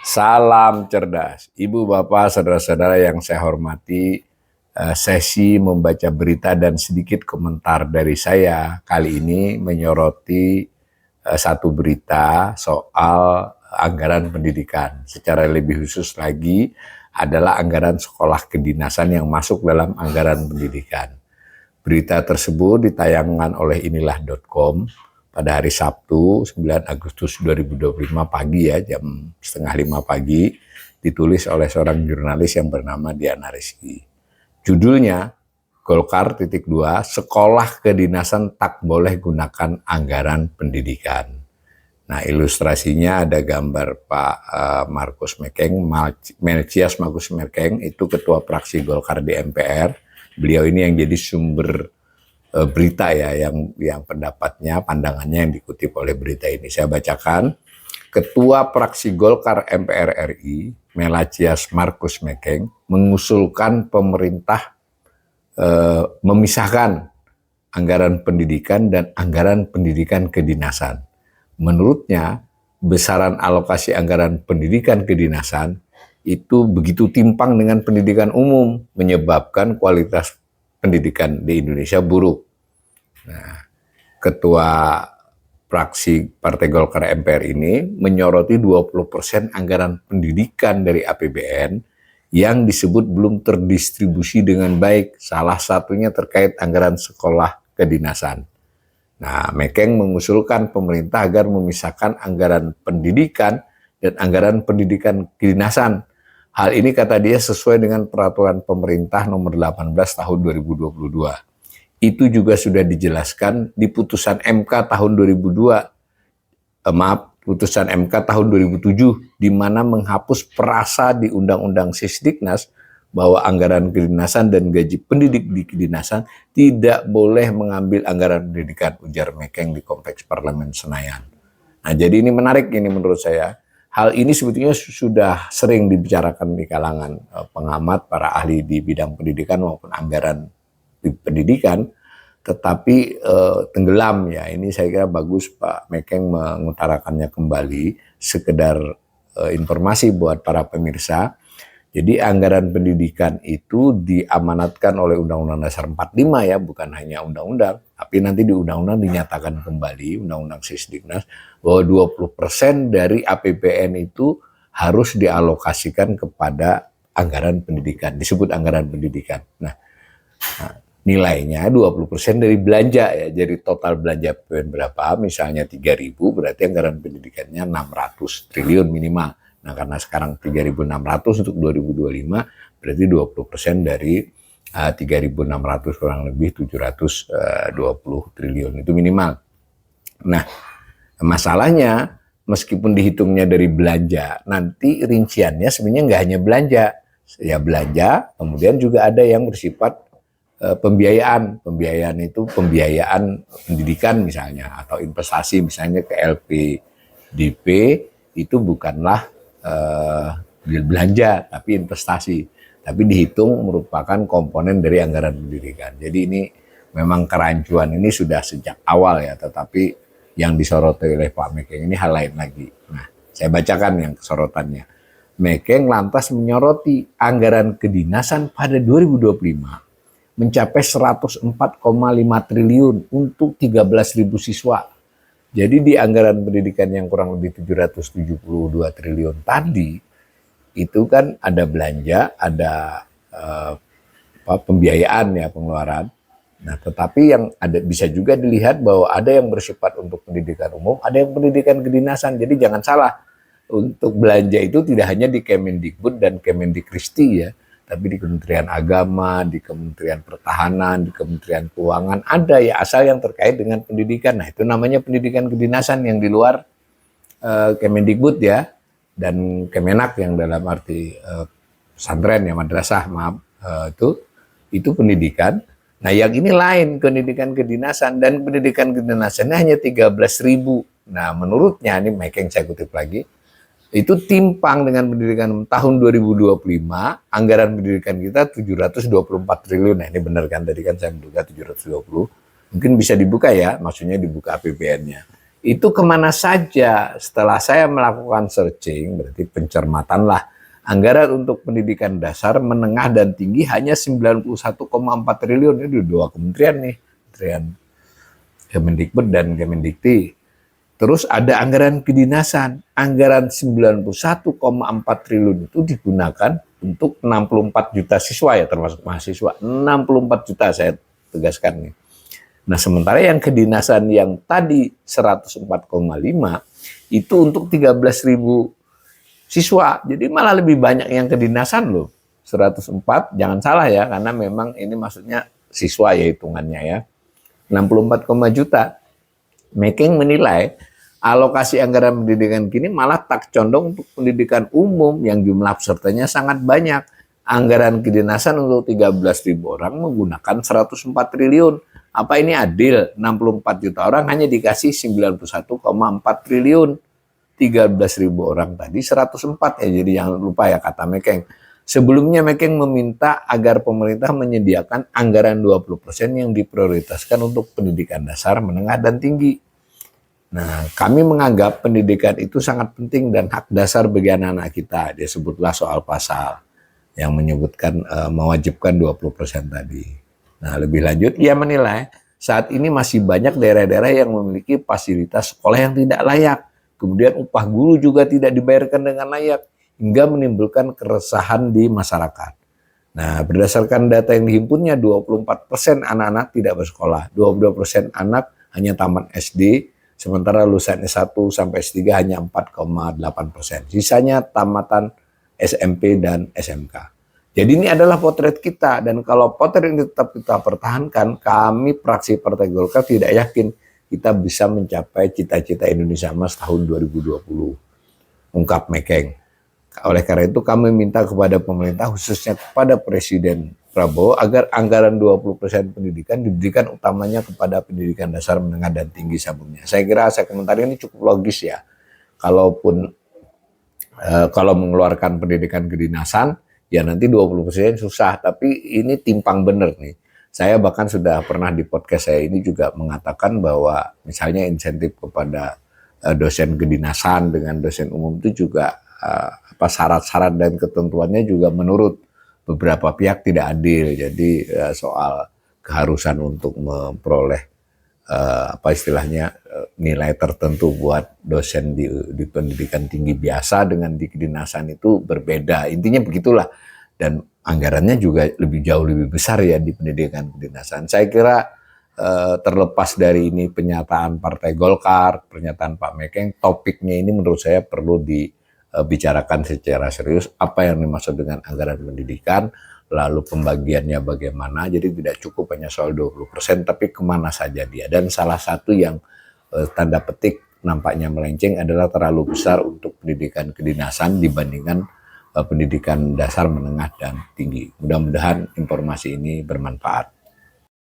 Salam cerdas, Ibu, Bapak, saudara-saudara yang saya hormati. Sesi membaca berita dan sedikit komentar dari saya kali ini menyoroti satu berita soal anggaran pendidikan. Secara lebih khusus lagi adalah anggaran sekolah kedinasan yang masuk dalam anggaran pendidikan. Berita tersebut ditayangkan oleh inilah.com pada hari Sabtu 9 Agustus 2025 pagi ya, jam 4:30 pagi, ditulis oleh seorang jurnalis yang bernama Diana Rizky. Judulnya, Golkar .2, sekolah kedinasan tak boleh gunakan anggaran pendidikan. Nah, ilustrasinya ada gambar Pak Markus Mekeng, Melchias Markus Mekeng, itu ketua fraksi Golkar di MPR. Beliau ini yang jadi sumber berita ya, yang pendapatnya, pandangannya yang dikutip oleh berita ini. Saya bacakan. Ketua fraksi Golkar MPR RI, Melchias Markus Mekeng, mengusulkan pemerintah memisahkan anggaran pendidikan dan anggaran pendidikan kedinasan. Menurutnya, besaran alokasi anggaran pendidikan kedinasan itu begitu timpang dengan pendidikan umum, menyebabkan kualitas pendidikan di Indonesia buruk. Nah, Ketua fraksi Partai Golkar MPR ini menyoroti 20% anggaran pendidikan dari APBN yang disebut belum terdistribusi dengan baik. Salah satunya terkait anggaran sekolah kedinasan. Nah, Mekeng mengusulkan pemerintah agar memisahkan anggaran pendidikan dan anggaran pendidikan kedinasan. Hal ini kata dia sesuai dengan peraturan pemerintah nomor 18 tahun 2022. Itu juga sudah dijelaskan di putusan MK tahun 2002, putusan MK tahun 2007, di mana menghapus perasa di Undang-Undang Sisdiknas bahwa anggaran kedinasan dan gaji pendidik di kedinasan tidak boleh mengambil anggaran pendidikan, ujar Mekeng di Kompleks Parlemen Senayan. Nah, jadi ini menarik ini menurut saya. Hal ini sebetulnya sudah sering dibicarakan di kalangan pengamat, para ahli di bidang pendidikan maupun anggaran di pendidikan, tetapi tenggelam ya. Ini saya kira bagus Pak Mekeng mengutarakannya kembali, sekedar informasi buat para pemirsa. Jadi anggaran pendidikan itu diamanatkan oleh Undang-Undang Dasar 45 ya, bukan hanya undang-undang, tapi nanti di undang-undang dinyatakan kembali, Undang-Undang Sisdiknas, bahwa 20% dari APBN itu harus dialokasikan kepada anggaran pendidikan, disebut anggaran pendidikan. Nah, nilainya 20% dari belanja ya, jadi total belanja APBN berapa, misalnya 3.000, berarti anggaran pendidikannya 600 triliun minimal. Nah, karena sekarang 3.600 untuk 2025, berarti 20% dari 3.600 kurang lebih 720 triliun, itu minimal. Nah, masalahnya meskipun dihitungnya dari belanja, nanti rinciannya sebenarnya nggak hanya belanja. Ya belanja, kemudian juga ada yang bersifat pembiayaan. Pembiayaan itu pembiayaan pendidikan misalnya, atau investasi misalnya ke LPDP, itu bukanlah belanja tapi investasi, tapi dihitung merupakan komponen dari anggaran pendidikan. Jadi ini memang kerancuan ini sudah sejak awal ya, tetapi yang disoroti oleh Pak Mekeng ini hal lain lagi. Nah, saya bacakan yang sorotannya. Mekeng lantas menyoroti anggaran kedinasan pada 2025 mencapai 104,5 triliun untuk 13.000 siswa. Jadi di anggaran pendidikan yang kurang lebih 772 triliun tadi, itu kan ada belanja, ada pembiayaan ya, pengeluaran. Nah, tetapi yang ada bisa juga dilihat bahwa ada yang bersifat untuk pendidikan umum, ada yang pendidikan kedinasan. Jadi jangan salah, untuk belanja itu tidak hanya di Kemendikbud dan Kemendikristi ya, tapi di Kementerian Agama, di Kementerian Pertahanan, di Kementerian Keuangan, ada ya asal yang terkait dengan pendidikan. Nah, itu namanya pendidikan kedinasan yang di luar Kemendikbud ya, dan Kemenak yang dalam arti pesantren ya, madrasah, maaf, itu pendidikan. Nah, yang ini lain, pendidikan kedinasan, dan pendidikan kedinasannya hanya 13.000. Nah, menurutnya, ini Mekeng saya kutip lagi, itu timpang dengan pendidikan tahun 2025, anggaran pendidikan kita 724 triliun. Nah, ini benar kan, tadi kan saya menduga 720. Mungkin bisa dibuka ya, maksudnya dibuka APBN-nya. Itu kemana saja setelah saya melakukan searching, berarti pencermatan lah. Anggaran untuk pendidikan dasar, menengah, dan tinggi hanya 91,4 triliun. Ini dua kementerian nih, Kementerian Kemendikbud dan Kemendikti. Terus ada anggaran kedinasan, anggaran 91,4 triliun itu digunakan untuk 64 juta siswa ya, termasuk mahasiswa. 64 juta saya tegaskan nih. Nah sementara yang kedinasan yang tadi 104,5 itu untuk 13.000 siswa. Jadi malah lebih banyak yang kedinasan loh. 104, jangan salah ya, karena memang ini maksudnya siswa ya hitungannya ya. 64, juta. Meking menilai alokasi anggaran pendidikan kini malah tak condong untuk pendidikan umum yang jumlah pesertanya sangat banyak. Anggaran kedinasan untuk 13.000 orang menggunakan 104 triliun. Apa ini adil? 64 juta orang hanya dikasih 91,4 triliun. 13.000 orang tadi 104 ya. Jadi jangan lupa ya kata Meking. Sebelumnya Meking meminta agar pemerintah menyediakan anggaran 20% yang diprioritaskan untuk pendidikan dasar, menengah, dan tinggi. Nah, kami menganggap pendidikan itu sangat penting dan hak dasar bagi anak-anak kita. Dia sebutlah soal pasal yang menyebutkan mewajibkan 20% tadi. Nah, lebih lanjut, ia menilai saat ini masih banyak daerah-daerah yang memiliki fasilitas sekolah yang tidak layak. Kemudian upah guru juga tidak dibayarkan dengan layak, hingga menimbulkan keresahan di masyarakat. Nah, berdasarkan data yang dihimpunnya, 24% anak-anak tidak bersekolah, 22% anak hanya tamat SD, sementara lulusan S1 sampai S3 hanya 4,8%. Sisanya tamatan SMP dan SMK. Jadi ini adalah potret kita, dan kalau potret ini tetap kita pertahankan, kami fraksi Partai Golkar tidak yakin kita bisa mencapai cita-cita Indonesia Emas tahun 2020. Ungkap Meking. Oleh karena itu kami minta kepada pemerintah, khususnya kepada Presiden Prabowo, agar anggaran 20% pendidikan diberikan utamanya kepada pendidikan dasar, menengah, dan tinggi sabunnya. Saya kira saya komentari ini cukup logis ya. Kalaupun kalau mengeluarkan pendidikan kedinasan, ya nanti 20% susah, tapi ini timpang bener nih. Saya bahkan sudah pernah di podcast saya ini juga mengatakan bahwa misalnya insentif kepada dosen kedinasan dengan dosen umum itu juga syarat-syarat dan ketentuannya juga menurut beberapa pihak tidak adil. Jadi soal keharusan untuk memperoleh nilai tertentu buat dosen di pendidikan tinggi biasa dengan di kedinasan itu berbeda. Intinya begitulah. Dan anggarannya juga jauh lebih besar ya di pendidikan kedinasan. Saya kira terlepas dari ini pernyataan Partai Golkar, pernyataan Pak Meking, topiknya ini menurut saya perlu dibicarakan secara serius. Apa yang dimaksud dengan anggaran pendidikan, lalu pembagiannya bagaimana. Jadi tidak cukup hanya soal 20%, tapi kemana saja dia. Dan salah satu yang tanda petik nampaknya melenceng adalah terlalu besar untuk pendidikan kedinasan dibandingkan pendidikan dasar, menengah, dan tinggi. Mudah-mudahan informasi ini bermanfaat.